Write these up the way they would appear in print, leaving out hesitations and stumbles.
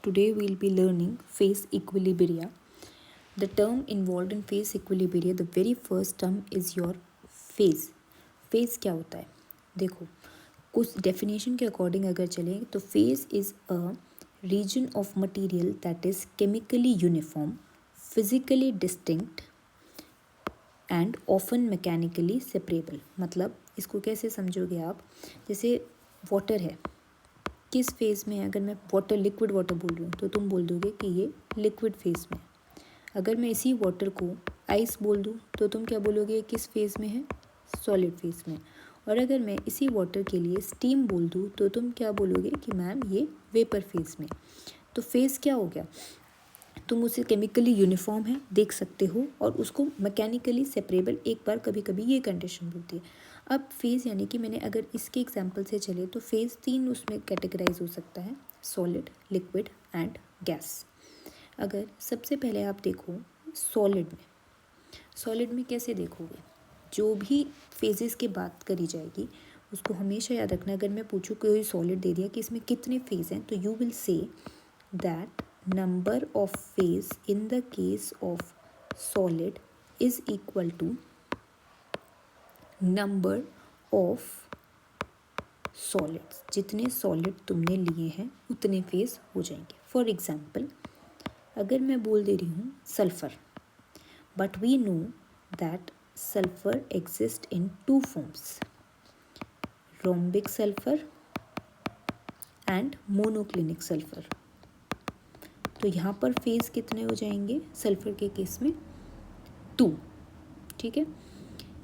Today we'll be learning phase equilibria. The term involved in phase equilibria, the very first term is your phase. phase क्या होता है? देखो, कुछ definition के according अगर चलें तो phase is a region of material that is chemically uniform, physically distinct and often mechanically separable. मतलब इसको कैसे समझोगे आप? जैसे वाटर है, किस फेज़ में है? अगर मैं वाटर लिक्विड वाटर बोल रही हूँ तो तुम बोल दोगे कि ये लिक्विड फेज़ में है। अगर मैं इसी वाटर को आइस बोल दूँ तो तुम क्या बोलोगे, किस फेज़ में है? सॉलिड फेज़ में। और अगर मैं इसी वाटर के लिए स्टीम बोल दूँ तो तुम क्या बोलोगे कि मैम ये वेपर फेज़ में। तो फेज़ क्या हो गया? तुम उसे केमिकली यूनिफॉर्म है देख सकते हो और उसको मैकेनिकली सेपरेबल एक बार कभी कभी ये कंडीशन बोलती है। अब फेज़ यानी कि मैंने अगर इसके एग्जांपल से चले तो फेज़ 3 उसमें कैटेगराइज हो सकता है, सॉलिड, लिक्विड एंड गैस। अगर सबसे पहले आप देखो सॉलिड में कैसे देखोगे? जो भी फेजेस की बात करी जाएगी उसको हमेशा याद रखना। अगर मैं पूछूँ कोई सॉलिड दे दिया कि इसमें कितने फेज़ हैं तो you will say that number of phase in the case of solid is equal to number of solids. जितने सॉलिड तुमने लिए हैं उतने फेज हो जाएंगे। फॉर एग्जाम्पल अगर मैं बोल दे रही हूँ sulphur, but we know that sulphur exist in 2 forms, rhombic sulphur and monoclinic sulphur. तो यहाँ पर फेज़ कितने हो जाएंगे सल्फ़र के केस में? 2। ठीक है,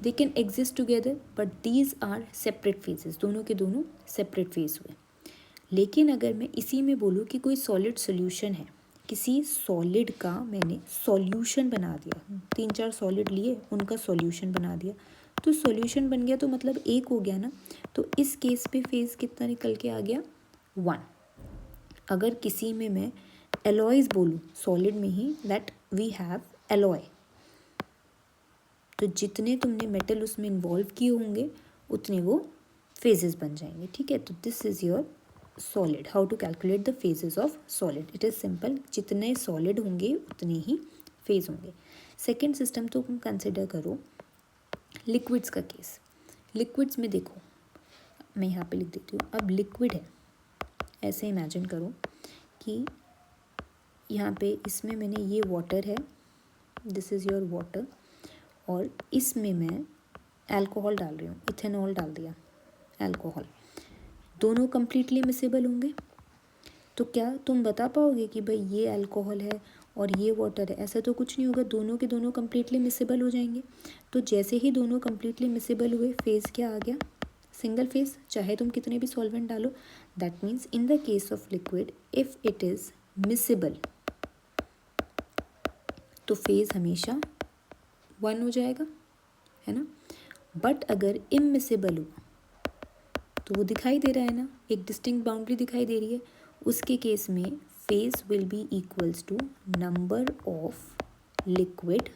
they can exist together but these are separate phases, दोनों के दोनों सेपरेट फेज हुए। लेकिन अगर मैं इसी में बोलूँ कि कोई सॉलिड सोल्यूशन है, किसी सॉलिड का मैंने सॉल्यूशन बना दिया, 3-4 सॉलिड लिए उनका सॉल्यूशन बना दिया, तो सॉल्यूशन बन गया तो मतलब एक हो गया ना। तो इस केस पे फेज कितना निकल के आ गया? 1। अगर किसी में मैं एलॉयज़ बोलूँ सॉलिड में ही, दैट वी हैव एलॉय, तो जितने तुमने मेटल उसमें इन्वॉल्व किए होंगे उतने वो फेजेस बन जाएंगे। ठीक है, तो this is your solid. How to calculate the phases of solid? It is simple, जितने सॉलिड होंगे उतने ही फेज होंगे। सेकेंड सिस्टम तो तुम कंसिडर करो लिक्विड्स का केस। लिक्विड्स में देखो, मैं यहाँ पे लिख देती हूँ। अब लिक्विड है, ऐसे इमेजिन करो कि यहाँ पे इसमें मैंने ये वाटर है, दिस इज़ योर वाटर, और इसमें मैं अल्कोहल डाल रही हूँ, इथेनॉल डाल दिया, अल्कोहल। दोनों कम्प्लीटली मिसेबल होंगे। तो क्या तुम बता पाओगे कि भाई ये अल्कोहल है और ये वाटर है? ऐसा तो कुछ नहीं होगा, दोनों के दोनों कम्प्लीटली मिसेबल हो जाएंगे। तो जैसे ही दोनों कम्प्लीटली मिसेबल हुए, फेज़ क्या आ गया? सिंगल फेज, चाहे तुम कितने भी सॉल्वेंट डालो। That means in the case of liquid if it is miscible तो फेज़ हमेशा 1 हो जाएगा, है ना। बट अगर इमिसेबल हुआ तो वो दिखाई दे रहा है ना, एक डिस्टिंक्ट बाउंड्री दिखाई दे रही है, उसके केस में phase will be equals to number of liquid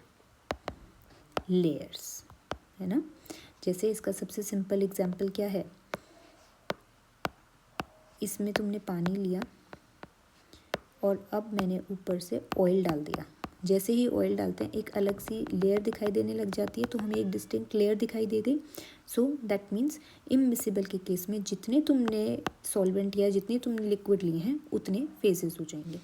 layers, है ना। जैसे इसका सबसे सिंपल एग्जांपल क्या है, इसमें तुमने पानी लिया और अब मैंने ऊपर से ऑयल डाल दिया। जैसे ही ऑयल डालते हैं एक अलग सी लेयर दिखाई देने लग जाती है, तो हमें एक डिस्टिंक्ट लेयर दिखाई दे गई। सो दैट मीन्स इमिसिबल के केस में जितने तुमने सॉल्वेंट या जितने तुमने लिक्विड लिए हैं उतने फेजेस हो जाएंगे।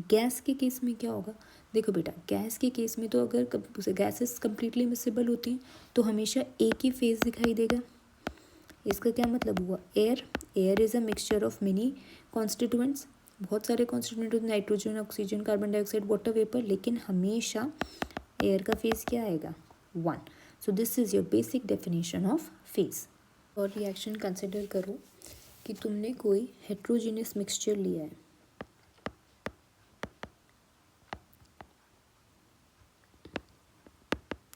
गैस के केस में क्या होगा? देखो बेटा, गैस के केस में तो अगर गैसेस कम्प्लीटली मिसिबल होती हैं तो हमेशा एक ही फेज दिखाई देगा। इसका क्या मतलब हुआ? Air is a mixture of many constituents, बहुत सारे constituent, nitrogen, oxygen, carbon dioxide, water vapour, लेकिन हमेशा एयर का फेज क्या आएगा? 1। सो this is your basic definition of phase. और रिएक्शन कंसिडर करो कि तुमने कोई हेट्रोजीनियस मिक्सचर लिया है,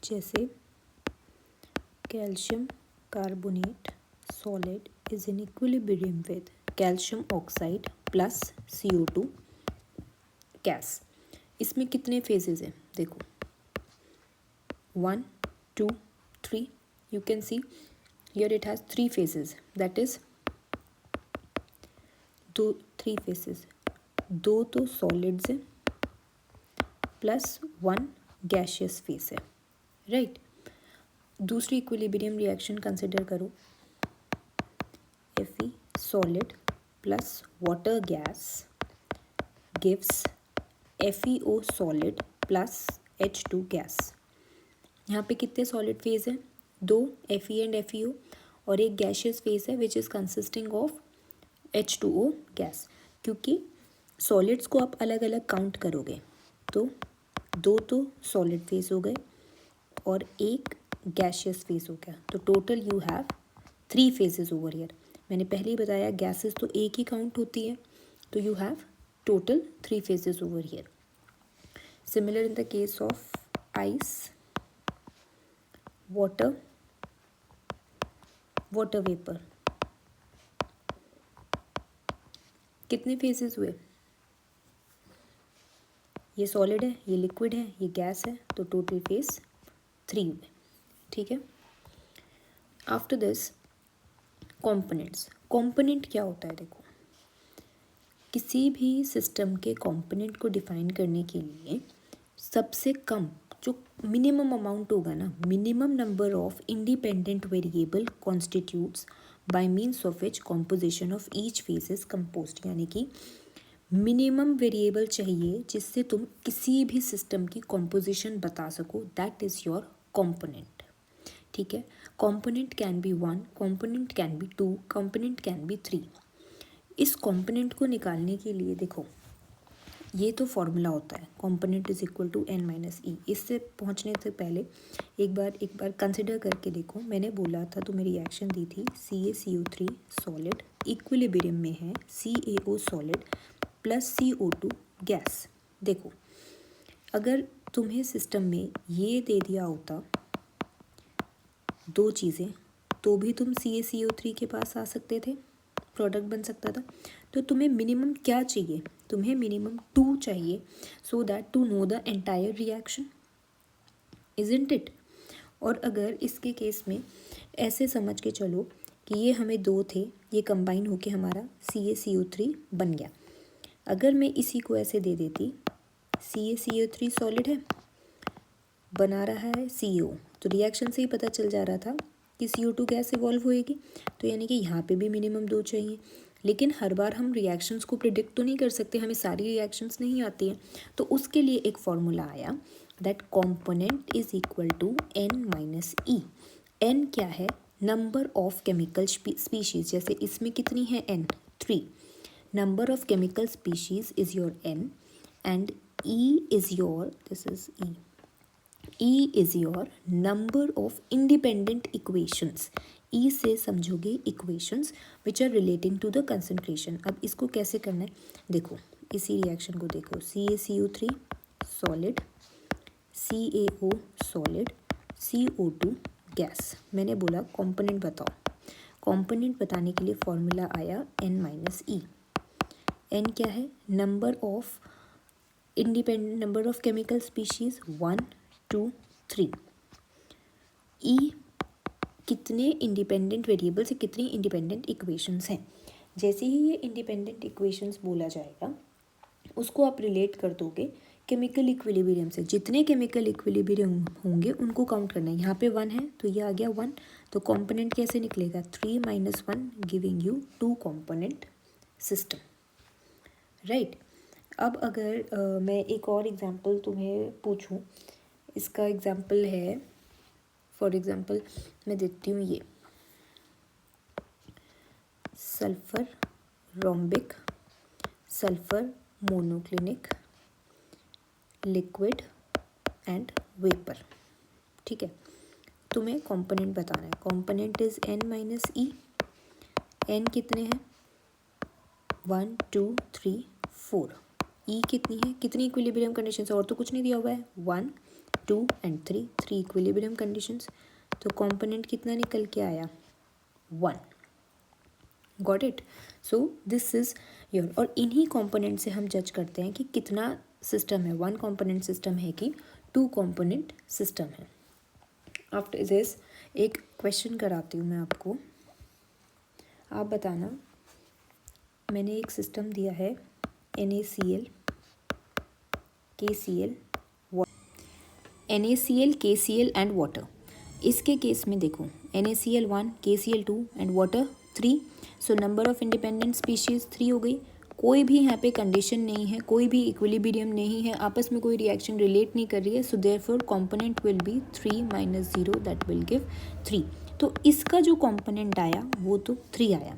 जैसे calcium carbonate solid is in equilibrium with calcium oxide plus CO2 gas. इसमें कितने फेजेस हैं? देखो 1, 2, 3, you can see here it has 3 phases, that is 3 phases, दो तो सॉलिड्स हैं प्लस वन गैशियस फेस है, राइट। दूसरी इक्विलिब्रियम रिएक्शन कंसिडर करो, Fe solid plus water gas gives FeO solid plus H2 gas. यहाँ पे कितने सॉलिड फेज हैं? दो, Fe एंड FeO, और एक गैशियस फेज है which is consisting of H2O gas. क्योंकि सॉलिड्स को आप अलग अलग काउंट करोगे तो दो तो सॉलिड फेज हो गए और एक गैशियस फेज हो गया, तो total you have 3 phases over here. मैंने पहले ही बताया गैसेस तो एक ही काउंट होती है, तो you have total 3 phases over here. Similar in the case of ice, water, water vapour, कितने फेजेस हुए? ये सॉलिड है, ये लिक्विड है, ये गैस है, तो टोटल फेज 3 हुए, ठीक है। After this components. कॉम्पोनेंट क्या होता है? देखो, किसी भी सिस्टम के कॉम्पोनेंट को डिफाइन करने के लिए सबसे कम जो मिनिमम अमाउंट होगा ना, minimum number of independent variable constitutes bye means of which composition of each phase is composed, यानी कि मिनिमम वेरिएबल चाहिए जिससे तुम किसी भी सिस्टम की कॉम्पोजिशन बता सको, दैट इज़ योर कॉम्पोनेंट, ठीक है। Component can be 1, component can be 2, component can be 3। इस कॉम्पोनेंट को निकालने के लिए देखो, ये तो फॉर्मूला होता है, component is equal to n minus e. इससे पहुंचने से पहले एक बार कंसिडर करके देखो, मैंने बोला था, तो मेरी रिएक्शन दी थी CaCO3 सॉलिड इक्विलिब्रियम में है CaO solid plus CO2 gas. देखो, अगर तुम्हें सिस्टम में ये दे दिया होता दो चीज़ें, तो भी तुम CaCO3 के पास आ सकते थे, प्रोडक्ट बन सकता था। तो तुम्हें मिनिमम क्या चाहिए? तुम्हें मिनिमम 2 चाहिए, so that to know the entire reaction, isn't it. और अगर इसके केस में ऐसे समझ के चलो कि ये हमें 2 थे, ये कंबाइन होके हमारा CaCO3 बन गया। अगर मैं इसी को ऐसे दे देती, CaCO3 सॉलिड है, बना रहा है CO, तो रिएक्शन से ही पता चल जा रहा था कि CO2 गैस इवॉल्व होएगी, तो यानी कि यहाँ पे भी मिनिमम 2 चाहिए। लेकिन हर बार हम रिएक्शंस को प्रिडिक्ट तो नहीं कर सकते, हमें सारी रिएक्शंस नहीं आती हैं, तो उसके लिए एक फॉर्मूला आया that component is equal to n minus e. n क्या है? नंबर ऑफ केमिकल स्पीशीज, जैसे इसमें कितनी है n? 3। Number of chemical species is your n and e is your, this is e, E is your number of independent equations. E से समझोगे equations which are relating to the concentration. अब इसको कैसे करना है? देखो, इसी रिएक्शन को देखो, CaCO3 solid, CaO solid, CO2 gas. मैंने बोला कंपोनेंट बताओ। कंपोनेंट बताने के लिए फॉर्मूला आया n माइनस ई। n क्या है? Number of independent number of chemical species 1, 2, 3। ई कितने इंडिपेंडेंट वेरिएबल से कितनी इंडिपेंडेंट इक्वेशंस हैं। जैसे ही ये इंडिपेंडेंट इक्वेशंस बोला जाएगा, उसको आप रिलेट कर दोगे केमिकल इक्विलिब्रियम से। जितने केमिकल इक्विलिब्रियम होंगे उनको काउंट करना है। यहाँ पे 1 है तो ये आ गया 1, तो कॉम्पोनेंट कैसे निकलेगा? 3 minus 1 giving you 2 component system, right. अब अगर मैं एक और एग्जांपल तुम्हें पूछूं, इसका एग्जांपल है, फॉर एग्जांपल मैं देती हूँ ये sulphur rhombic, sulphur monoclinic, liquid and vapour, ठीक है। तुम्हें कंपोनेंट बताना है। Component is n minus e. n कितने हैं? 1, 2, 3, 4। ई कितनी है? कितनी इक्विलिब्रियम कंडीशंस? और तो कुछ नहीं दिया हुआ है। 1, 2 एंड 3, 3 इक्विलिब्रियम कंडीशंस। तो कंपोनेंट कितना निकल के आया? 1। Got it? So this is your, और इन्हीं कंपोनेंट से हम जज करते हैं कि कितना सिस्टम है, 1 कंपोनेंट सिस्टम है कि 2 कंपोनेंट सिस्टम है। आफ्टर दिस एक क्वेश्चन कराती हूँ मैं आपको, आप बताना। मैंने एक सिस्टम दिया है NaCl, KCl, NaCl, KCl and water. इसके केस में देखो NaCl1, KCl2 and water 3, so number of independent species 3 हो गई। कोई भी यहाँ पे कंडीशन नहीं है, कोई भी इक्विलिब्रियम नहीं है, आपस में कोई रिएक्शन रिलेट नहीं कर रही है, so therefore component will be 3 - 0 that will give 3। तो इसका जो कंपोनेंट आया वो तो 3 आया।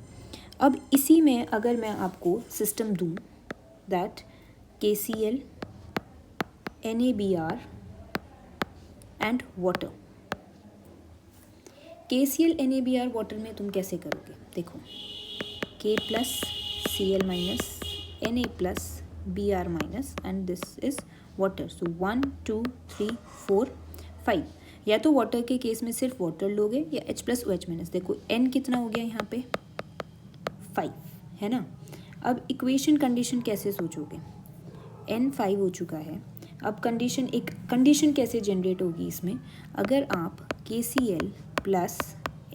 अब इसी में अगर मैं आपको सिस्टम दूँ that KCl, NaBr and water, KCl NaBr water में तुम कैसे करोगे? देखो K plus Cl minus Na plus Br minus and this is water, सो 1 2 3 4 5। या तो वाटर के केस में सिर्फ वाटर लोगे या H प्लस OH माइनस। देखो N कितना हो गया यहाँ पे 5 है ना। अब इक्वेशन कंडीशन कैसे सोचोगे? N 5 हो चुका है। अब कंडीशन, एक कंडीशन कैसे जनरेट होगी इसमें? अगर आप KCl प्लस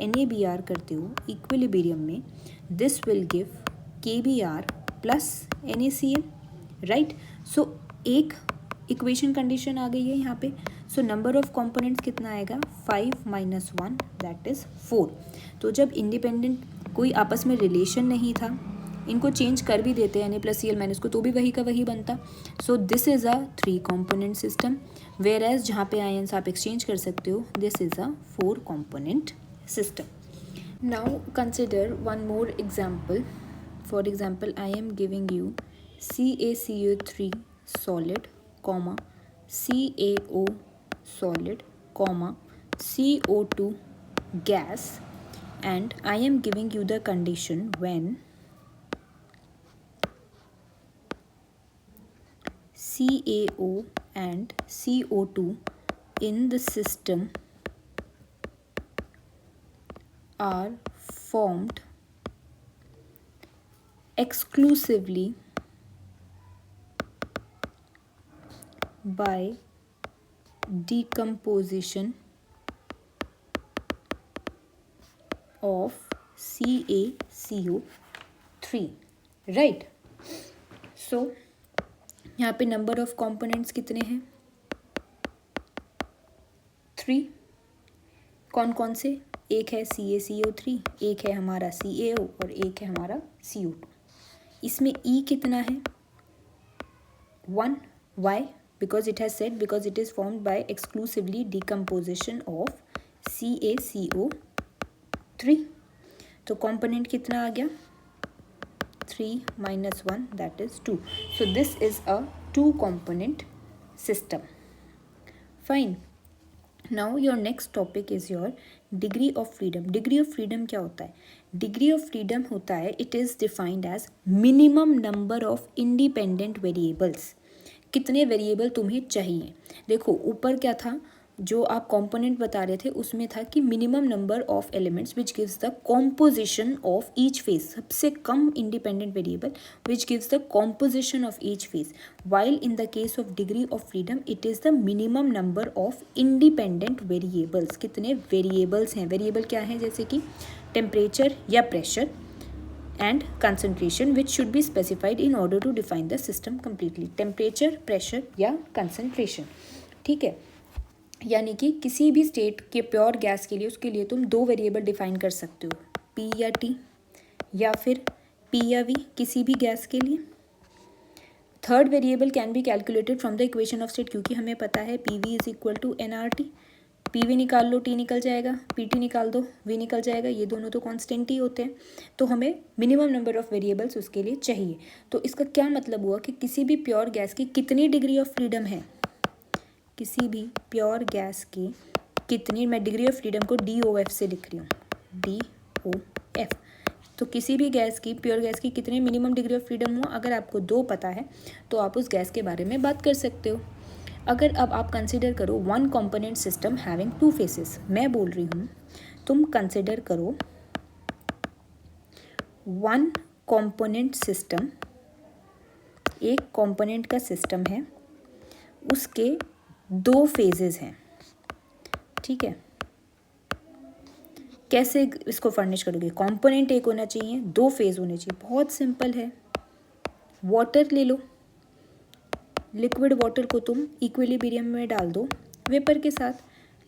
NaBr करते हो इक्विलिब्रियम में, this will give KBr plus NaCl, right. So एक इक्वेशन कंडीशन आ गई है यहाँ पे। सो नंबर ऑफ कंपोनेंट्स कितना आएगा? 5 - 1 दैट इज़ 4। तो जब इंडिपेंडेंट कोई आपस में रिलेशन नहीं था, इनको चेंज कर भी देते हैं Na प्लस Cl माइनस को, तो भी वही का वही बनता। So this is a 3 component system, whereas जहाँ पे आयंस आप एक्सचेंज कर सकते हो, this is a 4 component system. Now consider one more example. For example I am giving you CaCO3 solid, CaO solid, CO2 gas, and I am giving you the condition when CaO and CO2 in the system are formed exclusively by decomposition of CaCO3, right? So यहाँ पे number of components कितने हैं? 3। कौन कौन से? एक है CaCO3, एक है हमारा CaO और एक है हमारा CO2। इसमें E कितना है? 1। Why? Because it has said because it is formed by exclusively decomposition of CaCO3। तो कंपोनेंट कितना आ गया? 3 - 1 that is 2. So this is a 2 component system. Fine. Now your next topic is your degree of freedom. Degree of freedom क्या होता है? Degree of freedom होता है, it is defined as minimum number of independent variables. कितने variable तुम्हें चाहिए? देखो ऊपर क्या था, जो आप कंपोनेंट बता रहे थे उसमें था कि minimum number of elements which gives the composition of each phase, सबसे कम independent variable which gives the composition of each phase, while in the case of degree of freedom it is the minimum number of independent variables. कितने variables हैं? Variable क्या है? जैसे कि temperature या pressure and concentration which should be specified in order to define the system completely. Temperature, pressure या concentration, ठीक है। यानी कि किसी भी स्टेट के प्योर गैस के लिए, उसके लिए तुम 2 वेरिएबल डिफाइन कर सकते हो, P या T, या फिर P या V, किसी भी गैस के लिए। Third variable can be calculated from the equation of state, क्योंकि हमें पता है PV is equal to nRT। PV निकाल लो, T निकल जाएगा, PT निकाल दो, V निकल जाएगा, ये दोनों तो कांस्टेंट ही होते हैं। तो हमें मिनिमम नंबर ऑफ वेरिएबल्स उसके लिए चाहिए। तो इसका क्या मतलब हुआ कि किसी भी प्योर गैस की कितनी डिग्री ऑफ फ्रीडम है? किसी भी प्योर गैस की कितनी, मैं डिग्री ऑफ फ्रीडम को DOF से लिख रही हूँ, DOF। तो किसी भी गैस की, प्योर गैस की कितने मिनिमम डिग्री ऑफ फ्रीडम हुआ? अगर आपको 2 पता है तो आप उस गैस के बारे में बात कर सकते हो। अगर अब आप कंसिडर करो 1 कंपोनेंट सिस्टम हैविंग 2 फेसेस, मैं बोल रही हूँ तुम कंसिडर करो 1 कंपोनेंट सिस्टम, एक कंपोनेंट का सिस्टम है, उसके 2 फेजेस हैं, ठीक है। कैसे इसको फर्निश करोगे? कंपोनेंट एक होना चाहिए, 2 फेज होने चाहिए, बहुत सिंपल है। वाटर ले लो, लिक्विड वाटर को तुम इक्विलिब्रियम में डाल दो वेपर के साथ,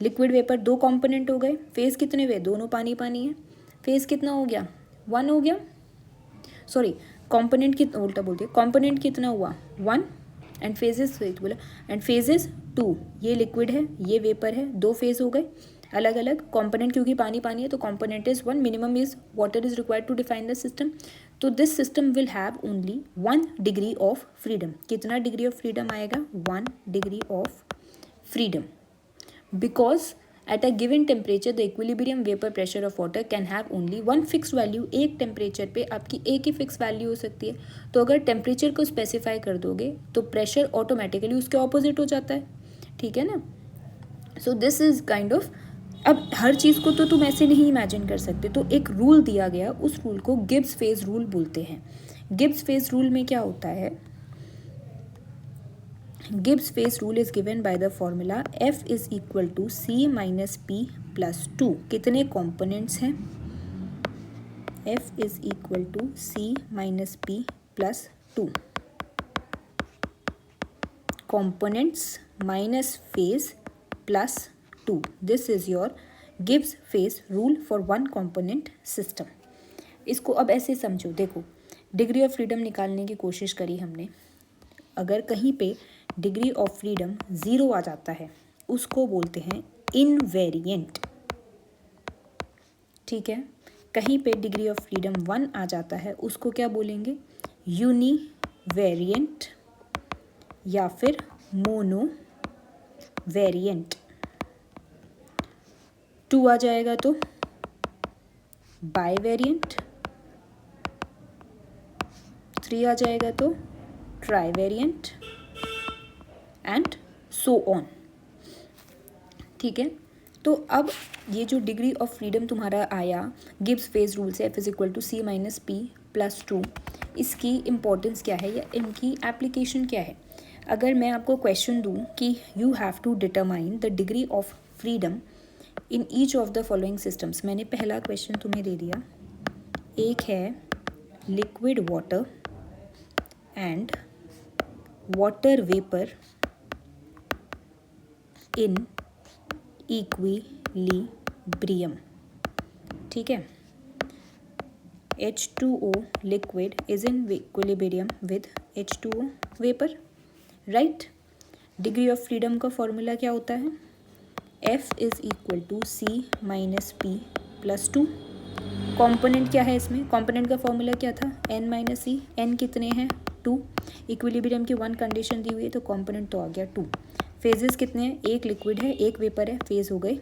लिक्विड वेपर दो कंपोनेंट हो गए, फेज कितने हुए, दोनों पानी पानी है, फेज कितना हो गया, 1 हो गया, सॉरी कंपोनेंट कितना, उल्टा बोलती है, कंपोनेंट कितना हुआ 1 एंड फेजेस बोला, एंड फेजेस 2, ये लिक्विड है ये वेपर है, दो फेज हो गए अलग अलग, कंपोनेंट क्योंकि पानी पानी है तो component is 1, minimum is water is required to define the system. तो this system will have only 1 degree of freedom, कितना डिग्री ऑफ फ्रीडम आएगा, 1 degree of freedom, because at a given temperature the equilibrium vapor pressure of water can have only one fixed value, एक temperature पे आपकी एक ही fix value हो सकती है, तो अगर टेम्परेचर को स्पेसिफाई कर दोगे तो प्रेशर ऑटोमेटिकली उसके ऑपोजिट हो जाता है, ठीक है ना। सो दिस इज काइंड ऑफ, अब हर चीज़ को तो तुम ऐसे नहीं इमेजिन कर सकते, तो एक रूल दिया गया, उस रूल को गिब्स फेज रूल बोलते हैं। गिब्स फेज रूल में क्या होता है, Gibbs phase rule is given by the formula F is equal to C minus P plus 2, कितने components हैं, F is equal to C minus P plus 2, components minus phase plus 2, this is your Gibbs phase rule for one component system। इसको अब ऐसे समझो, देखो degree of freedom निकालने की कोशिश करी हमने, अगर कहीं पे डिग्री ऑफ फ्रीडम 0 आ जाता है उसको बोलते हैं इनवेरिएंट, ठीक है। कहीं पे डिग्री ऑफ फ्रीडम 1 आ जाता है उसको क्या बोलेंगे, यूनिवेरिएंट या फिर मोनो वेरिएंट। 2 आ जाएगा तो बाईवेरिएंट, 3 आ जाएगा तो ट्राईवेरिएंट एंड सो ऑन, ठीक है। तो अब ये जो डिग्री ऑफ फ्रीडम तुम्हारा आया गिब्स फेज रूल से, F is equal to C minus P plus 2, इसकी इम्पोर्टेंस क्या है या इनकी एप्लीकेशन क्या है। अगर मैं आपको क्वेश्चन दूँ कि you have to determine the degree of freedom in each of the following systems, मैंने पहला क्वेश्चन तुम्हें दे दिया, एक है liquid water and water vapour in equilibrium, ठीक है। H2O liquid is in equilibrium with H2O vapor, right। Degree of freedom का फॉर्मूला क्या होता है, F is equal to C minus P plus 2, component क्या है इसमें, कॉम्पोनेंट का फॉर्मूला क्या था, N माइनस C, N कितने हैं 2, इक्विलिब्रियम की 1 कंडीशन दी हुई है तो कॉम्पोनेंट तो आ गया 2, फेजेस कितने हैं, एक लिक्विड है एक वेपर है, फेज हो गए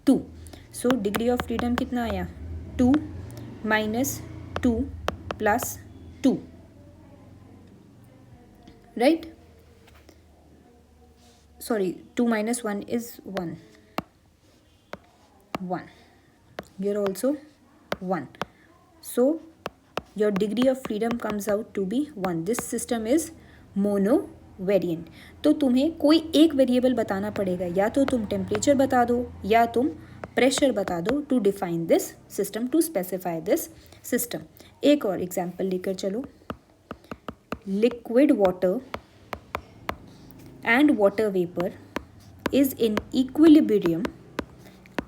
2, सो डिग्री ऑफ फ्रीडम कितना आया 2 minus 2 plus 2, right, sorry 2 minus 1 is 1, here also 1, so your degree of freedom comes out to be 1, this system is monovariant। तो तुम्हें कोई एक वेरिएबल बताना पड़ेगा, या तो तुम टेम्परेचर बता दो या तुम प्रेशर बता दो to define this system, to specify this system. एक और एग्जांपल लेकर चलो, liquid water and water vapor is in equilibrium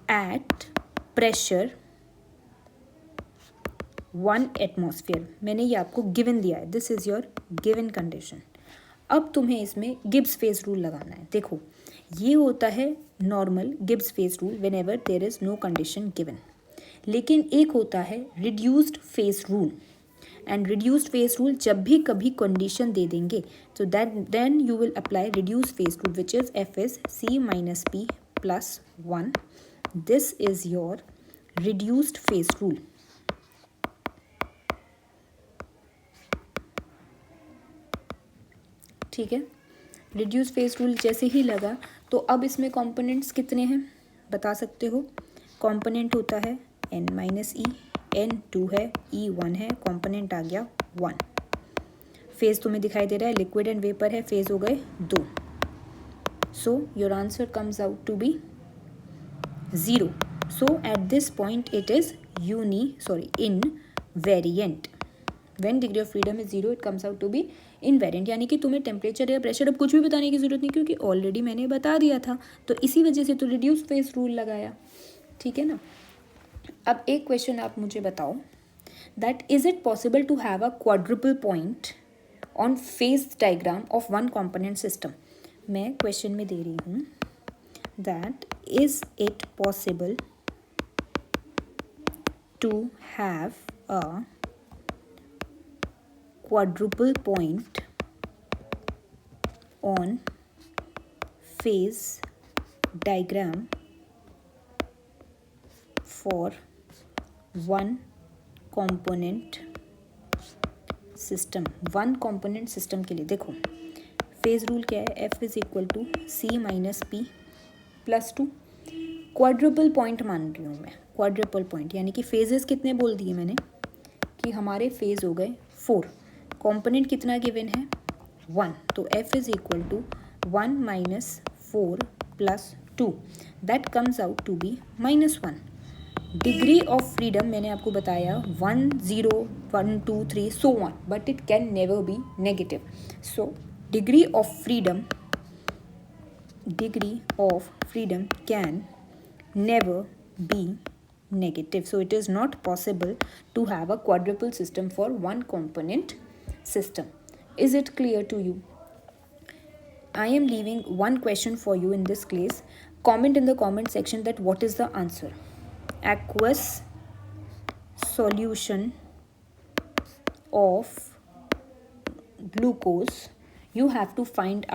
at pressure 1 atmosphere। मैंने ये आपको गिवन दिया है, this is your given condition. अब तुम्हें इसमें गिब्स फेज रूल लगाना है। देखो ये होता है normal Gibbs phase rule whenever there is no condition given, लेकिन एक होता है reduced phase rule, and reduced phase rule जब भी कभी कंडीशन दे देंगे तो that then you will apply reduced phase rule which is F is C minus P plus 1, this is your reduced phase rule. ठीक है, रिड्यूस्ड फेज रूल जैसे ही लगा तो अब इसमें कंपोनेंट्स कितने हैं बता सकते हो, कंपोनेंट होता है N माइनस E, N2 है, E1 है, कंपोनेंट आ गया 1, फेज तुम्हें दिखाई दे रहा है लिक्विड एंड वेपर है, फेज हो गए 2, so your answer comes out to be 0, so at this point it is invariant, when degree of freedom is 0 it comes out to be invariant, यानी कि तुम्हें टेम्परेचर या प्रेशर अब कुछ भी बताने की ज़रूरत नहीं, क्योंकि ऑलरेडी मैंने बता दिया था, तो इसी वजह से तो रिड्यूस फेस रूल लगाया, ठीक है ना। अब एक क्वेश्चन आप मुझे बताओ, that is it possible to have a quadruple point on phase diagram of one component system. मैं क्वेश्चन में दे रही हूँ, that is it possible to have a quadruple point on phase diagram for one component system। One component system के लिए देखो phase rule क्या है, F is equal to C minus P plus 2। Quadruple point मान रही हूँ मैं, quadruple point यानी कि फेजेस कितने बोल दिए मैंने कि हमारे फेज हो गए 4, कॉम्पोनेंट कितना गिवन है 1, तो F is equal to 1 minus 4 plus 2, that comes out to be -1। Degree of freedom मैंने आपको बताया 1 0 1 2 3 so on, but it can never be negative. So degree of freedom can never be negative, so it is not possible to have a quadruple system for one component system. Is it clear to you? I am leaving one question for you in this case. Comment in the comment section that what is the answer. Aqueous solution of glucose, you have to find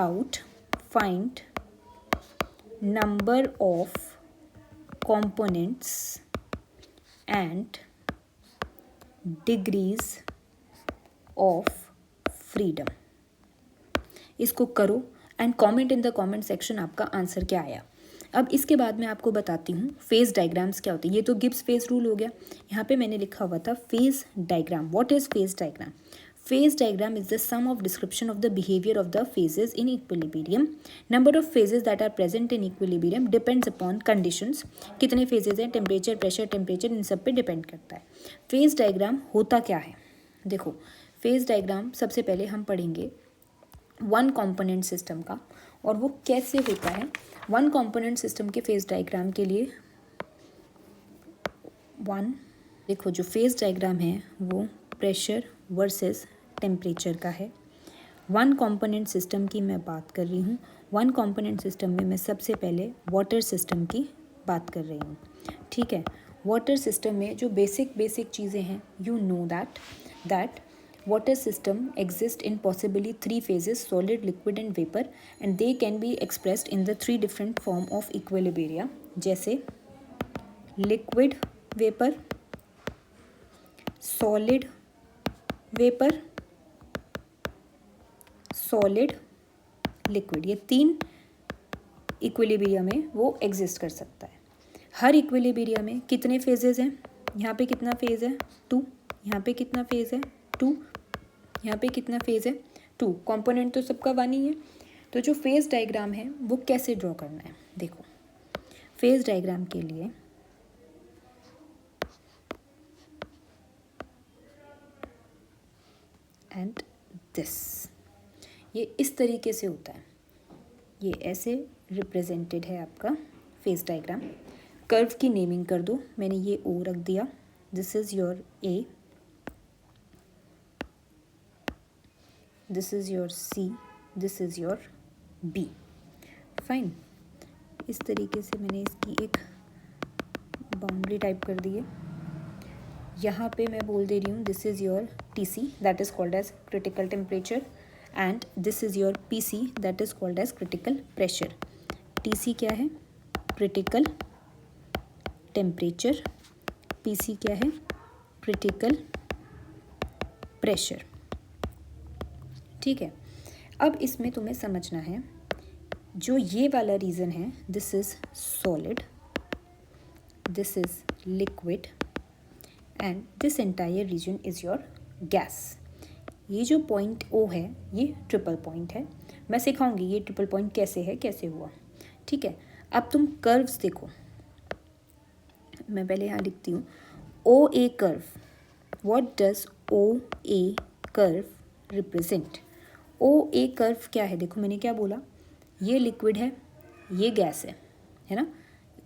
number of components and degrees of freedom। इसको करो and comment in the comment section आपका answer क्या आया। अब इसके बाद मैं आपको बताती हूँ फेज डायग्राम्स क्या होते हैं। ये तो गिब्स फेज रूल हो गया, यहाँ पे मैंने लिखा हुआ था phase diagram. What is phase diagram? Phase diagram is the sum of description of the behavior of the phases in equilibrium. Number of phases that are present in equilibrium depends upon conditions. कितने phases हैं, temperature, pressure, temperature, इन सब पे depend करता है। Phase diagram होता क्या है? देखो फेज डायग्राम सबसे पहले हम पढ़ेंगे वन कॉम्पोनेंट सिस्टम का, और वो कैसे होता है। वन कॉम्पोनेंट सिस्टम के फेज डायग्राम के लिए देखो जो फेज डायग्राम है वो प्रेशर वर्सेस टेम्परेचर का है। वन कंपोनेंट सिस्टम की मैं बात कर रही हूँ। वन कंपोनेंट सिस्टम में मैं सबसे पहले वाटर सिस्टम की बात कर रही हूँ, ठीक है। वाटर सिस्टम में जो बेसिक चीज़ें हैं, you know that water system exist in possibly 3 phases, solid, liquid and vapour, and they can be expressed in the 3 different form of equilibria, जैसे liquid vapour, solid vapour, solid liquid. ये 3 equilibria में वो exist कर सकता है। हर equilibria में कितने phases हैं? यहाँ पे कितना फेज है 2, यहाँ पे कितना फेज है 2, यहाँ पे कितना फेज है 2। कंपोनेंट तो सबका 1 ही है। तो जो फेज डायग्राम है वो कैसे ड्रॉ करना है, देखो फेज डायग्राम के लिए एंड दिस, ये इस तरीके से होता है। ये ऐसे रिप्रेजेंटेड है आपका फेज डायग्राम। कर्व की नेमिंग कर दो, मैंने ये ओ रख दिया, this is your A, this is your C, this is your B, fine. इस तरीके से मैंने इसकी एक बाउंड्री टाइप कर दी है। यहाँ पे मैं बोल दे रही हूँ this is your TC that is called as critical temperature, and this is your PC that is called as critical pressure. TC क्या है? Critical temperature. PC क्या है? क्रिटिकल प्रेशर, ठीक है। अब इसमें तुम्हें समझना है, जो ये वाला रीजन है, this is solid, this is liquid, and this entire region is your gas. ये जो पॉइंट O है ये ट्रिपल पॉइंट है। मैं सिखाऊंगी ये ट्रिपल पॉइंट कैसे है, कैसे हुआ, ठीक है। अब तुम कर्व्स देखो, मैं पहले यहाँ लिखती हूँ OA curve. What does O A curve represent? O A curve क्या है? देखो मैंने क्या बोला, ये लिक्विड है, ये गैस है ना,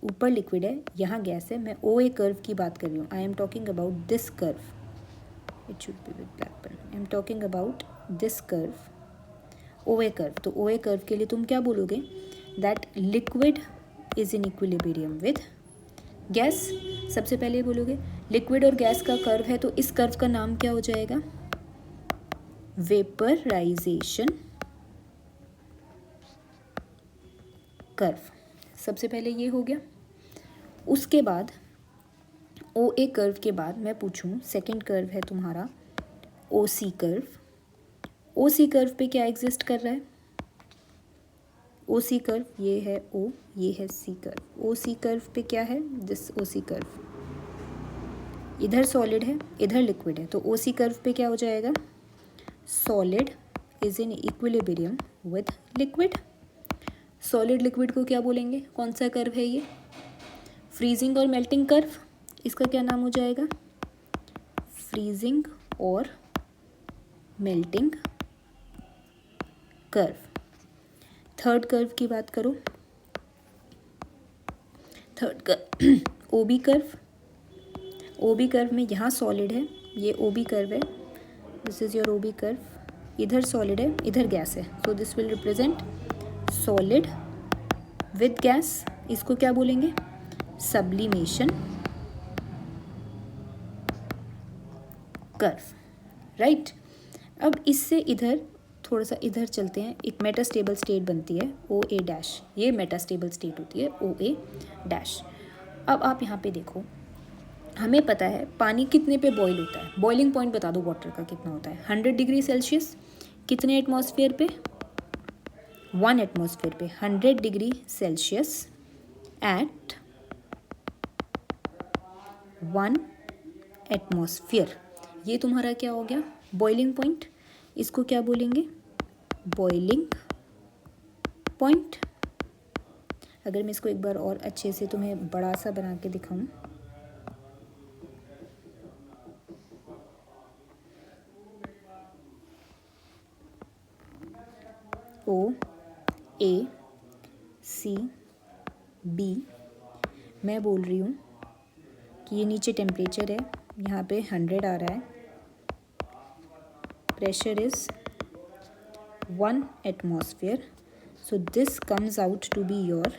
ऊपर लिक्विड है, यहाँ गैस है। मैं ओ ए कर्व की बात कर रही हूँ। I am talking about this curve, it should be with black pen. I am talking about this curve, O A curve. तो ओ ए कर्व के लिए तुम क्या बोलोगे? That liquid is in equilibrium with gas. सबसे पहले बोलोगे liquid और गैस का कर्व है, तो इस कर्व का नाम क्या हो जाएगा? Vaporisation curve. सबसे पहले ये हो गया। उसके बाद ओ ए कर्व के बाद मैं पूछूं, सेकंड कर्व है तुम्हारा ओ सी कर्व। ओ सी कर्व पे क्या एग्जिस्ट कर रहा है? ओ सी कर्व, ये है ओ, ये है सी कर्व। ओ सी कर्व पे क्या है? दिस ओ सी कर्व, इधर सॉलिड है, इधर लिक्विड है, तो ओ सी कर्व पे क्या हो जाएगा? Solid is in equilibrium with liquid. Solid liquid को क्या बोलेंगे? कौन सा कर्व है ये? फ्रीजिंग और मेल्टिंग कर्व। इसका क्या नाम हो जाएगा? फ्रीजिंग और मेल्टिंग कर्व। थर्ड कर्व की बात करो, third curve O B curve. O B curve में यहाँ सॉलिड है, ये ओ बी कर्व है, this is your O B curve. इधर सॉलिड है, इधर गैस है, so this will represent solid with gas. इसको क्या बोलेंगे? Sublimation curve, right. अब इससे इधर थोड़ा सा इधर चलते हैं, एक मेटास्टेबल स्टेट बनती है ओ ए डैश, ये मेटास्टेबल स्टेट होती है ओ ए डैश। अब आप यहाँ पे देखो, हमें पता है पानी कितने पे बॉईल होता है? बॉइलिंग पॉइंट बता दो वाटर का कितना होता है? 100 डिग्री सेल्सियस। कितने एटमॉस्फेयर पे? 1 एटमॉस्फेयर पे। 100 डिग्री सेल्सियस एट 1 एटमॉस्फेयर, ये तुम्हारा क्या हो गया? Boiling point. इसको क्या बोलेंगे? Boiling point. अगर मैं इसको एक बार और अच्छे से तुम्हें बड़ा सा बना के दिखाऊं, ओ ए सी बी, मैं बोल रही हूँ कि ये नीचे टेम्परेचर है, यहाँ पे 100 आ रहा है, pressure is 1 atmosphere, so this comes out to be your,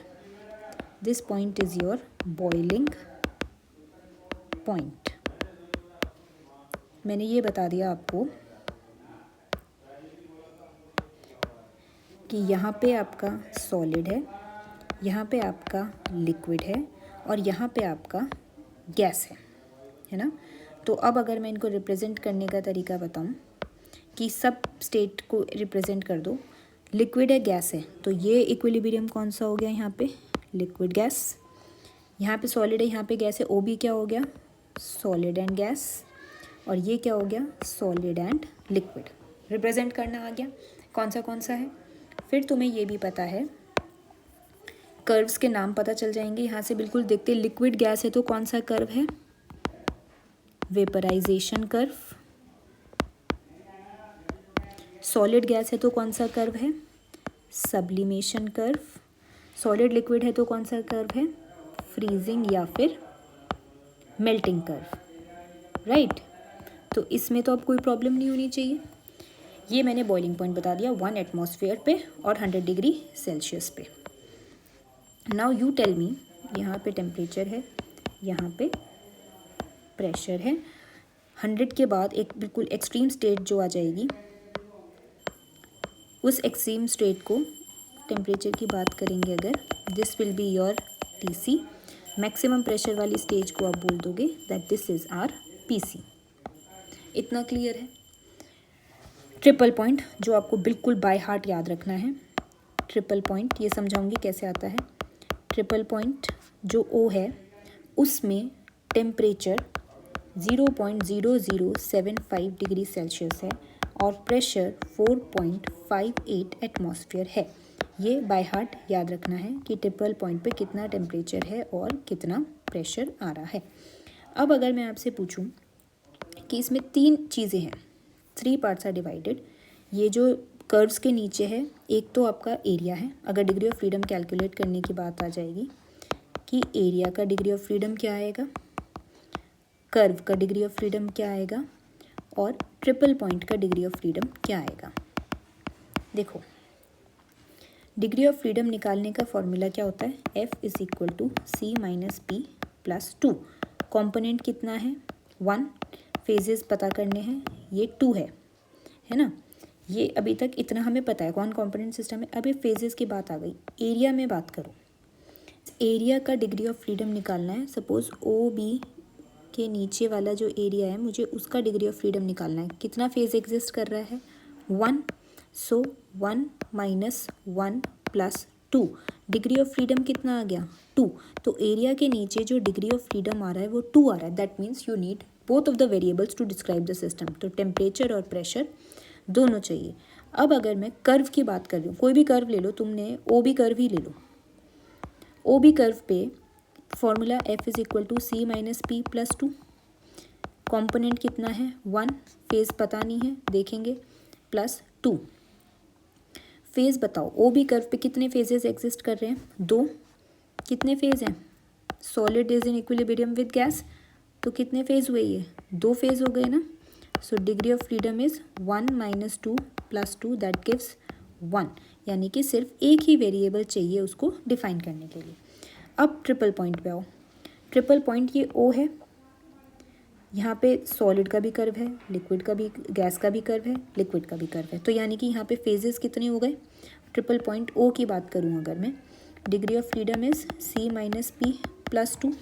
this point is your boiling point। मैंने ये बता दिया आपको कि यहाँ पे आपका सॉलिड है, यहाँ पे आपका लिक्विड है और यहाँ पे आपका गैस है ना। तो अब अगर मैं इनको रिप्रेजेंट करने का तरीका बताऊँ कि सब स्टेट को रिप्रेजेंट कर दो, लिक्विड है, गैस है, तो ये इक्विलिब्रियम कौन सा हो गया? यहाँ पे लिक्विड गैस, यहाँ पे सॉलिड है, यहाँ पे गैस है, ओ बी क्या हो गया? सॉलिड एंड गैस, और ये क्या हो गया? Solid and liquid. रिप्रेजेंट करना आ गया कौन सा है। फिर तुम्हें ये भी पता है, कर्व्स के नाम पता चल जाएंगे यहाँ से बिल्कुल देखते। लिक्विड गैस है तो कौन सा कर्व है? Vaporisation curve. सॉलिड गैस है तो कौन सा कर्व है? Sublimation curve. सॉलिड लिक्विड है तो कौन सा कर्व है? फ्रीजिंग या फिर मेल्टिंग कर्व, राइट। तो इसमें तो अब कोई प्रॉब्लम नहीं होनी चाहिए। ये मैंने बॉइलिंग पॉइंट बता दिया 1 एटमॉस्फेयर पे और 100 डिग्री सेल्सियस पे। नाउ यू टेल मी, यहाँ पे टेम्परेचर है, यहाँ पे प्रेशर है, 100 के बाद एक बिल्कुल एक्सट्रीम स्टेट जो आ जाएगी, उस एक्सट्रीम स्टेट को टेम्परेचर की बात करेंगे अगर, this will be your TC. Maximum pressure वाली स्टेज को आप बोल दोगे that this is our PC. इतना क्लियर है। ट्रिपल पॉइंट जो आपको बिल्कुल बाय हार्ट याद रखना है, ट्रिपल पॉइंट ये समझाऊंगी कैसे आता है। ट्रिपल पॉइंट जो ओ है उसमें टेम्परेचर 0.0075 डिग्री सेल्सियस है और प्रेशर 4.58 एटमॉस्फेयर है। ये बाय हार्ट याद रखना है कि ट्रिपल पॉइंट पे कितना टेम्परेचर है और कितना प्रेशर आ रहा है। अब अगर मैं आपसे पूछूं कि इसमें 3 चीज़ें हैं, 3 पार्ट्स आर डिवाइडेड। ये जो कर्व्स के नीचे है, एक तो आपका एरिया है। अगर डिग्री ऑफ फ्रीडम कैलकुलेट करने की बात आ जाएगी कि एरिया का डिग्री ऑफ फ्रीडम क्या आएगा, कर्व का डिग्री ऑफ फ्रीडम क्या आएगा और ट्रिपल पॉइंट का डिग्री ऑफ फ्रीडम क्या आएगा। देखो, डिग्री ऑफ फ्रीडम निकालने का फॉर्मूला क्या होता है, F is equal to C minus P plus 2। Component कितना है, 1। फेजेस पता करने हैं, ये 2 है ना। ये अभी तक इतना हमें पता है कौन कॉम्पोनेंट सिस्टम है। अभी फेजेस की बात आ गई, एरिया में बात करो। एरिया का डिग्री ऑफ फ्रीडम निकालना है। सपोज OB के नीचे वाला जो एरिया है, मुझे उसका डिग्री ऑफ फ्रीडम निकालना है। कितना फेज एग्जिस्ट कर रहा है, 1। सो 1 minus 1 plus 2, degree of freedom कितना आ गया, 2। तो एरिया के नीचे जो डिग्री ऑफ फ्रीडम आ रहा है वो 2 आ रहा है। That means you need both of the variables to describe the system. तो टेम्परेचर और प्रेशर दोनों चाहिए। अब अगर मैं कर्व की बात कर रही हूँ, कोई भी कर्व ले लो, तुमने OB कर्व ही ले लो। OB कर्व पे formula F is equal to C minus P plus 2। Component कितना है, 1। फेज पता नहीं है, देखेंगे, प्लस 2। फेज बताओ, OB कर्व पे कितने फेजेस एग्जिस्ट कर रहे हैं, 2। कितने फेज हैं, solid is in equilibrium with gas, तो कितने फेज हुए, ये 2 फेज हो गए ना। सो degree of freedom is 1 minus 2 plus 2, that gives 1। यानी कि सिर्फ एक ही वेरिएबल चाहिए उसको डिफाइन करने के लिए। अब ट्रिपल पॉइंट पे आओ। ट्रिपल पॉइंट ये O है, यहाँ पे सॉलिड का भी कर्व है, लिक्विड का भी, गैस का भी कर्व है, लिक्विड का भी कर्व है। तो यानी कि यहाँ पे फेजेस कितने हो गए। ट्रिपल पॉइंट O की बात करूँ अगर मैं, degree of freedom is C minus P plus 2।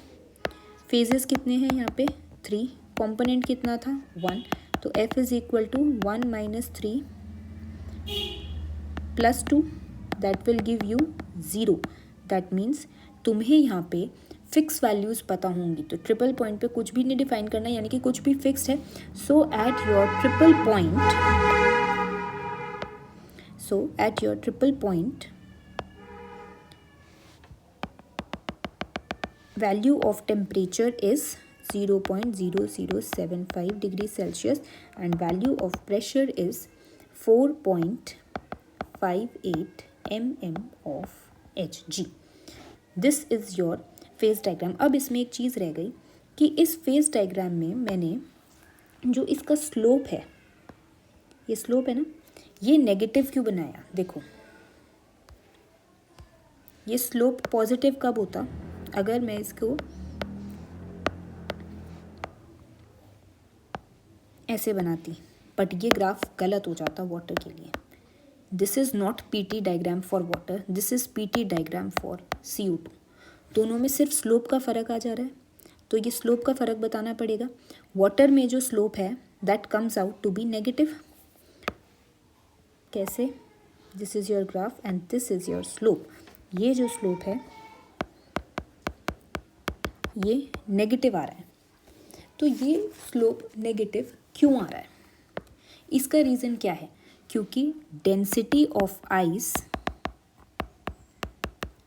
Phases कितने हैं यहाँ पे, 3। कॉम्पोनेंट कितना था, 1। तो F is equal to 1 minus 3 plus 2, that will give you 0। That means तुम्हें यहाँ पे फिक्स वैल्यूज़ पता होंगी। तो ट्रिपल पॉइंट पे कुछ भी नहीं डिफाइन करना, यानी कि कुछ भी फिक्स्ड है। So at your triple point value of temperature is 0.0075 degree Celsius and value of pressure is 4.58 mm of Hg। This is your phase diagram. अब इसमें एक चीज़ रह गई कि इस फेज डायग्राम में मैंने जो इसका स्लोप है, ये स्लोप है ना, ये नेगेटिव क्यों बनाया। देखो, ये स्लोप पॉजिटिव कब होता, अगर मैं इसको ऐसे बनाती, बट ये ग्राफ गलत हो जाता वाटर के लिए। This is not PT diagram for water, this is PT diagram for CO2। दोनों में सिर्फ स्लोप का फ़र्क आ जा रहा है, तो ये स्लोप का फ़र्क बताना पड़ेगा। वाटर में जो स्लोप है that comes out to be negative. कैसे, this is your graph and this is your slope. ये जो स्लोप है ये नेगेटिव आ रहा है। तो ये स्लोप नेगेटिव क्यों आ रहा है, इसका रीज़न क्या है, क्योंकि density of ice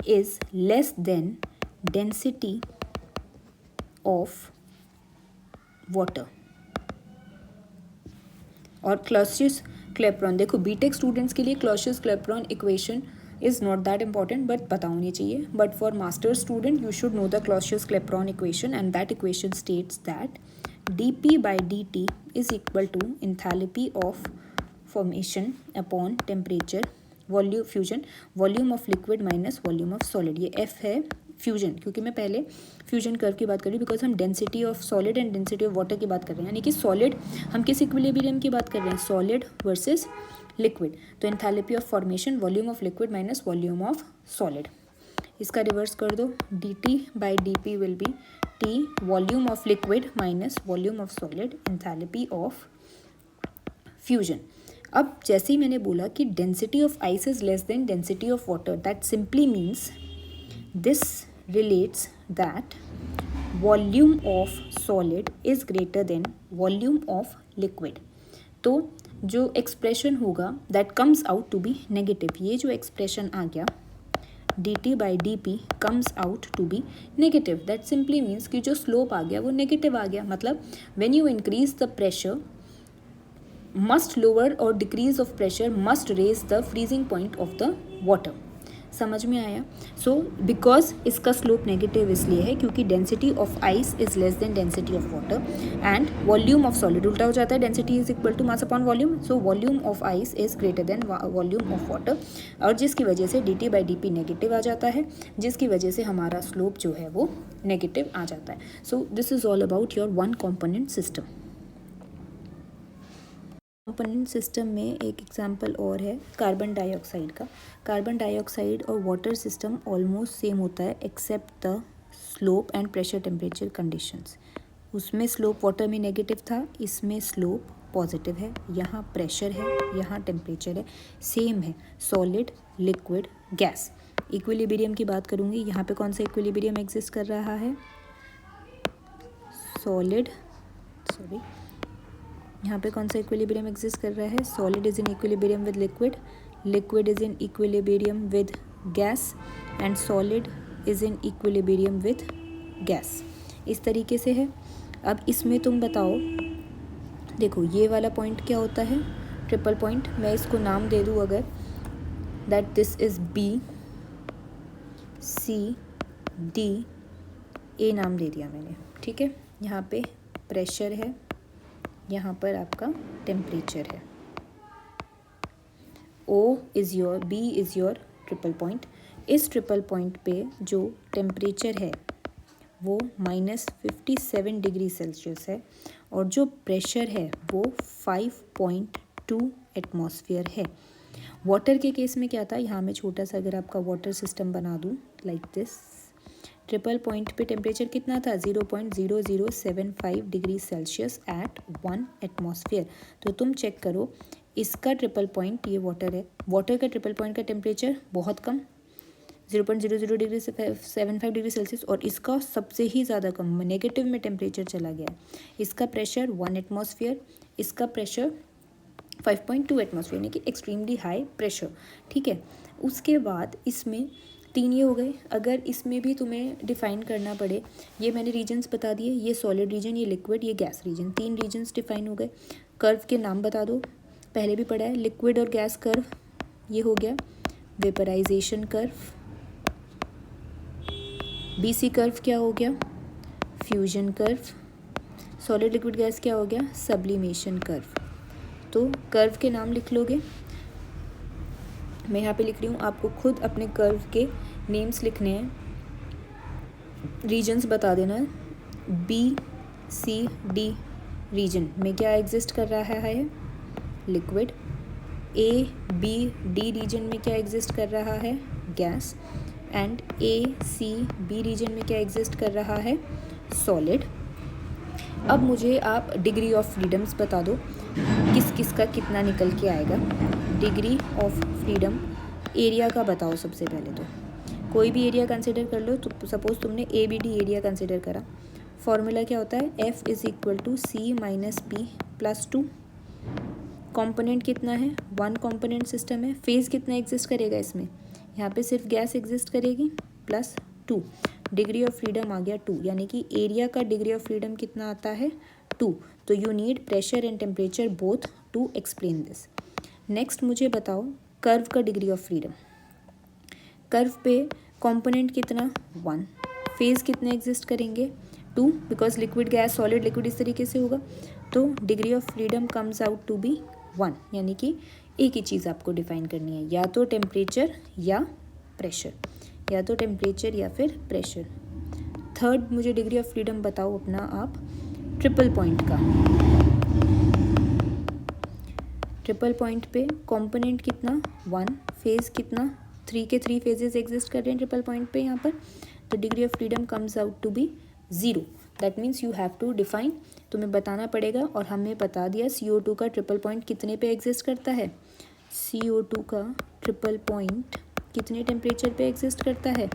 is less than density of water. और क्लॉसियस-क्लैपेरॉन, देखो बीटेक स्टूडेंट्स के लिए Clausius-Clapeyron equation is not that important, but पता होनी चाहिए। But for master student you should know the Clausius-Clapeyron equation and that equation states that dP by dt is equal to enthalpy of formation upon temperature, volume fusion, volume of liquid minus volume of solid. ये F है fusion, क्योंकि मैं पहले fusion curve की बात कर रही हूँ, बिकॉज हम density of solid and density of water की बात कर रहे हैं। यानी कि सॉलिड, हम किस इक्विलिब्रियम की बात कर रहे हैं, सॉलिड वर्सेस लिक्विड। तो enthalpy of formation, volume of liquid minus volume of solid. इसका रिवर्स कर दो, dt by dP will be T volume of liquid minus volume of solid, enthalpy of fusion. अब जैसे ही मैंने बोला कि density of ice is less than density of water, that simply means this relates that volume of solid is greater than volume of liquid. तो जो expression होगा that comes out to be negative. ये जो expression आ गया dt by dp comes out to be negative. That simply means कि जो slope आ गया वो negative आ गया. मतलब when you increase the pressure, must lower or decrease of pressure must raise the freezing point of the water. समझ में आया? So because इसका स्लोप नेगेटिव इसलिए है क्योंकि density of ice is less than density of water and volume of solid उल्टा हो जाता है, density is equal to mass upon volume. So volume of ice is greater than volume of water, और जिसकी वजह से dt बाई डी नेगेटिव आ जाता है, जिसकी वजह से हमारा स्लोप जो है वो नेगेटिव आ जाता है. So this is all about your one component system. Component system में एक एग्जांपल और है कार्बन डाइऑक्साइड का. कार्बन डाइऑक्साइड और वाटर सिस्टम ऑलमोस्ट सेम होता है except the slope and pressure temperature conditions. उसमें स्लोप वाटर में नेगेटिव था, इसमें स्लोप पॉजिटिव है. यहाँ प्रेशर है, यहाँ टेम्परेचर है, सेम है सॉलिड लिक्विड गैस. इक्विलिब्रियम की बात करूँगी, यहाँ पे कौन सा इक्विलिब्रियम एग्जिस्ट कर रहा है? यहाँ पे कौन सा इक्विलिब्रियम एग्जिस्ट कर रहा है? Solid is in equilibrium with liquid, liquid is in equilibrium with gas and solid is in equilibrium with gas. इस तरीके से है. अब इसमें तुम बताओ, देखो ये वाला पॉइंट क्या होता है? Triple point. मैं इसको नाम दे दूँ अगर, that this is B C D, A नाम दे दिया मैंने, ठीक है. यहाँ पे प्रेशर है, यहाँ पर आपका टेम्परेचर है. O is your, B is your triple point. इस ट्रिपल पॉइंट पे जो टेम्परेचर है वो -57 डिग्री सेल्सियस है और जो प्रेशर है वो 5.2 एटमॉस्फेयर है. वाटर के केस में क्या था? यहाँ मैं छोटा सा अगर आपका वाटर सिस्टम बना दूँ लाइक दिस. ट्रिपल पॉइंट पे टेम्परेचर कितना था? 0.0075 डिग्री सेल्सियस एट 1 एटमॉस्फेयर. तो तुम चेक करो, इसका ट्रिपल पॉइंट, ये वाटर है, वाटर का ट्रिपल पॉइंट का टेम्परेचर बहुत कम 0.00 डिग्री से 75 डिग्री सेल्सियस, और इसका सबसे ही ज़्यादा कम नेगेटिव में टेम्परेचर चला गया. इसका प्रेशर 1 एटमॉस्फेयर, इसका प्रेशर 5.2 एटमॉस्फेयर, यानी कि एक्सट्रीमली हाई प्रेशर. ठीक है. उसके बाद इसमें 3 ये हो गए. अगर इसमें भी तुम्हें डिफ़ाइन करना पड़े, ये मैंने रीजन्स बता दिए, ये सॉलिड रीजन, ये लिक्विड, ये गैस रीजन, 3 रीजन्स डिफ़ाइन हो गए. कर्व के नाम बता दो, पहले भी पढ़ा है, लिक्विड और गैस कर्व, ये हो गया वेपराइजेशन कर्व. बीसी कर्व क्या हो गया? Fusion curve. Solid liquid gas क्या हो गया? Sublimation curve. तो कर्व के नाम लिख लोगे. मैं यहाँ पे लिख रही हूँ, आपको खुद अपने कर्व के नेम्स लिखने हैं. रीजन्स बता देना. बी सी डी रीजन में क्या एग्जिस्ट कर रहा है? Liquid. A B D region में क्या एग्जिस्ट कर रहा है? Gas. And A C B region में क्या एग्जिस्ट कर रहा है? सॉलिड. अब मुझे आप डिग्री ऑफ फ्रीडम्स बता दो, किस किस का कितना निकल के आएगा. डिग्री ऑफ फ्रीडम एरिया का बताओ. सबसे पहले तो कोई भी एरिया कंसिडर कर लो. तो सपोज तुमने A B D area consider करा. फॉर्मूला क्या होता है? F is equal to C minus P plus 2. Component कितना है? 1 कॉम्पोनेंट सिस्टम है. फेज़ कितना एग्जिस्ट करेगा इसमें? यहाँ पे सिर्फ गैस एग्जिस्ट करेगी, प्लस 2. डिग्री ऑफ फ्रीडम आ गया 2, यानी कि एरिया का डिग्री ऑफ फ्रीडम कितना आता है? 2. तो you need pressure and temperature both to explain this. Next मुझे बताओ कर्व का डिग्री ऑफ फ्रीडम. कर्व पे कंपोनेंट कितना? 1. फेज़ कितने एग्जिस्ट करेंगे? 2, because liquid gas solid liquid इस तरीके से होगा. तो degree of freedom comes out to be 1, यानी कि एक ही चीज़ आपको डिफाइन करनी है, या तो टेम्परेचर या प्रेशर, या तो टेम्परेचर या फिर प्रेशर. थर्ड मुझे डिग्री ऑफ फ्रीडम बताओ अपना आप ट्रिपल पॉइंट का. ट्रिपल पॉइंट पे कंपोनेंट कितना? 1. फेज़ कितना? 3 के 3 फेजेस एग्जिस्ट कर रहे हैं ट्रिपल पॉइंट पे यहाँ पर. तो degree of freedom comes out to be 0. That means you have to define, तुम्हें बताना पड़ेगा. और हमने बता दिया CO2 का ट्रिपल पॉइंट कितने पे एग्जिस्ट करता है. CO2 का ट्रिपल पॉइंट कितने टेम्परेचर पे एग्जिस्ट करता है?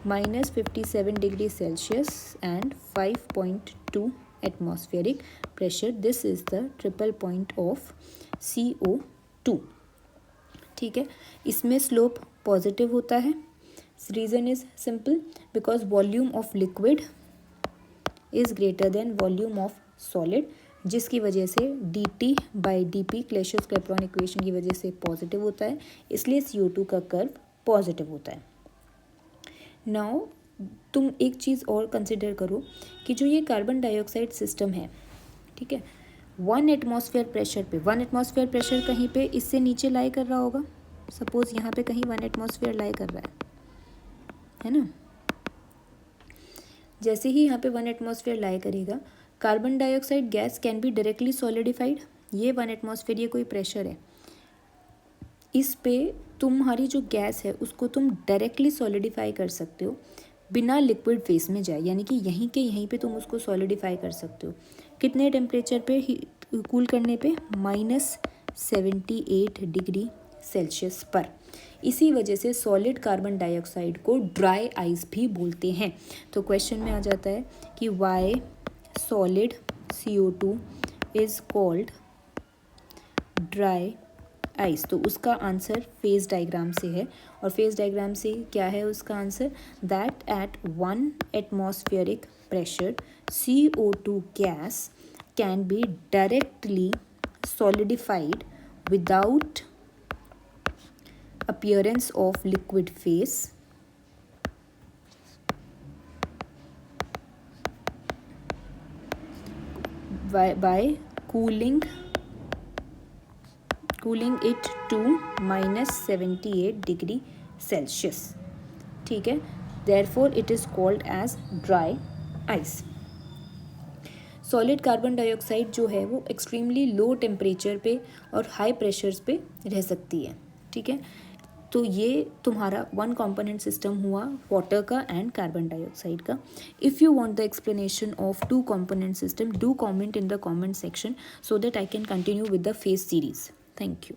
-57 degree Celsius and 5.2 atmospheric pressure. This is the triple point of CO2. ठीक है. इसमें स्लोप पॉजिटिव होता है, reason is simple, because volume of liquid is greater than volume of solid, जिसकी वजह से dt by dp Clausius Clapeyron equation की वजह से पॉजिटिव होता है, इसलिए CO2 का कर्व पॉजिटिव होता है। नाउ तुम एक चीज़ और कंसिडर करो कि जो ये कार्बन डाइऑक्साइड सिस्टम है, ठीक है, 1 एटमॉस्फेयर प्रेशर पे, 1 एटमॉस्फेयर प्रेशर कहीं पे इससे नीचे लाई कर रहा होगा, सपोज यहाँ पे कहीं 1 एटमॉस्फेयर लाई कर रहा है ना। जैसे ही यहाँ पे 1 एटमॉस्फेयर लाई करेगा, carbon dioxide gas can be directly solidified. ये 1 एटमॉस्फेयर, ये कोई प्रेशर है, इस पे तुम्हारी जो गैस है उसको तुम डायरेक्टली सॉलिडिफाई कर सकते हो बिना लिक्विड फेस में जाए, यानी कि यहीं के यहीं पे तुम उसको सॉलिडिफाई कर सकते हो। कितने टेम्परेचर पे कूल करने पे? -78 डिग्री सेल्सियस पर। इसी वजह से सॉलिड कार्बन डाइऑक्साइड को ड्राई आइस भी बोलते हैं। तो क्वेश्चन में आ जाता है कि why solid CO2 is called dry ice. तो उसका आंसर फेज डायग्राम से है, और फेज डायग्राम से क्या है उसका answer? That at 1 atmospheric pressure CO2 gas can be directly solidified without appearance of liquid phase by cooling it to -78 degree Celsius, ठीक है। therefore it is called as dry ice। Solid carbon dioxide जो है वो extremely low temperature पे और high pressures पे रह सकती है, ठीक है। तो ये तुम्हारा 1 कंपोनेंट सिस्टम हुआ वाटर का एंड कार्बन डाइऑक्साइड का। If you want the explanation of 2 component system, do comment in the comment section so that I can continue with the phase series. Thank you.